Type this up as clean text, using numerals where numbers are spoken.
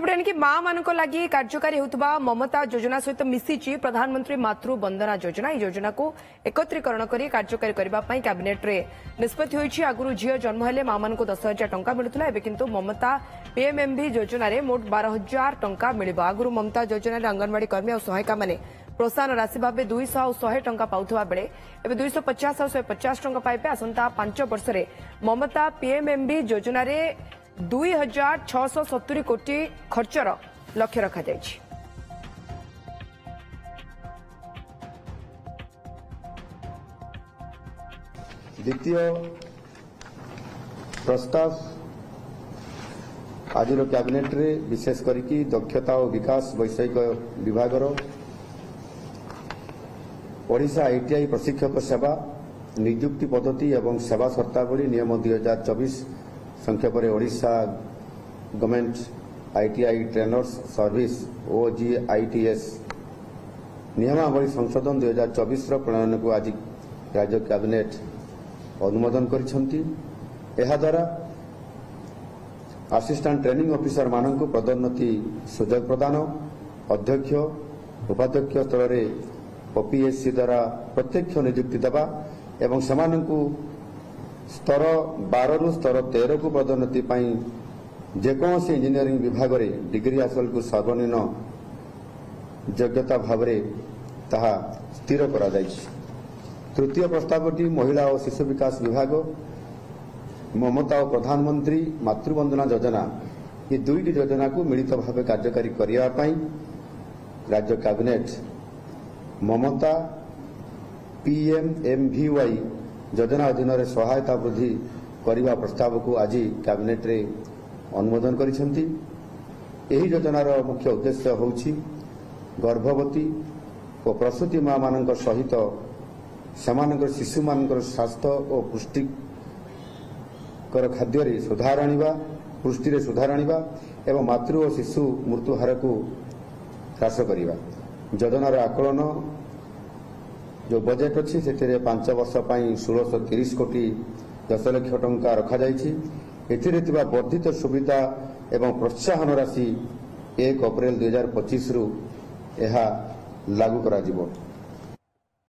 सेपटे एणिकी माँ मान लगी कार्यकारी होता ममता योजना सहित मिसी प्रधानमंत्री मातृ वंदना योजना यह योजना को एकत्रीकरण कर कार्यकारी करने कैबिनेट रे निष्पत्ति होती। आगुरी झील जन्म हेले माँ मान 10,000 टंका मिलूला एवं किंतु ममता पीएमएमवी योजना रे मोट 12,000 टंका मिल। आगुरी ममता योजना अंगनवाड़ी कर्मी और सहायिका मैंने प्रोत्साहन राशि भाव 200 और 100 टंका पाउथवा बेले एवं 250 और 150 टंका पाइबे। आसंता 5 वर्ष रे ममता पीएमएमवी योजना रे 2,670 कोटी खर्चर लक्ष्य रखा जायछि। द्वितीय प्रस्ताव आज कैबिनेट रे विशेष करिकी दक्षता और विकास वैषयिक विभाग ओडिशा आईटीआई प्रशिक्षक सेवा नियुक्ति पद्धति एवं सेवा शर्तावली नियम 2024 संक्षेप Odisha government ITI trainers service OGITS नियमावली संशोधन 2024 प्रणयन को आज राज्य कैबिनेट अनुमोदन करिसेंती। एहा द्वारा असिस्टेंट ट्रेनिंग ऑफिसर मानक पदोन्नति सुजोग प्रदान अध्यक्ष उपाध्यक्ष स्तर में OPSC द्वारा प्रत्यक्ष नियुक्ति देवा एवं सेमानंकु स्तर 12 रु स्तर 13 को पदोन्नति जेकोसी इंजीनियरिंग विभाग में डिग्री हासिल को सर्वनिम्न योग्यता भाव ताहा स्थिर करा जायछि। तृतीय प्रस्तावटी महिला और शिशु विकास विभाग ममता और प्रधानमंत्री मातृवंदना योजना ये दुईटी योजना को मिलित भाव कार्यकारी करने राज्य कैबिनेट ममता PMMVY योजना अधीन सहायता वृद्धि करने प्रस्ताव को आज कैबिनेट रे अनुमोदन करिसेंती। एही योजनार मुख्य उद्देश्य होछि गर्भवती और प्रसूति माँ मान सहित सेमानकर शिशु मान स्वास्थ्य और पुष्टिकर खाद्य सुधार आनिबा पुष्टि सुधार आनिबा एवं मातृ और शिशु मृत्यु हार को ह्रास करिबा। योजनार आकलन जो बजेट अच्छी से 5 वर्ष 1630 कोटी 10 लाख टंका रखा जायछि। एथिरे थिबा वर्धित सुविधा एवं प्रोत्साहन राशि 1 अप्रैल 2025 रु एहा लागू करा जिवो।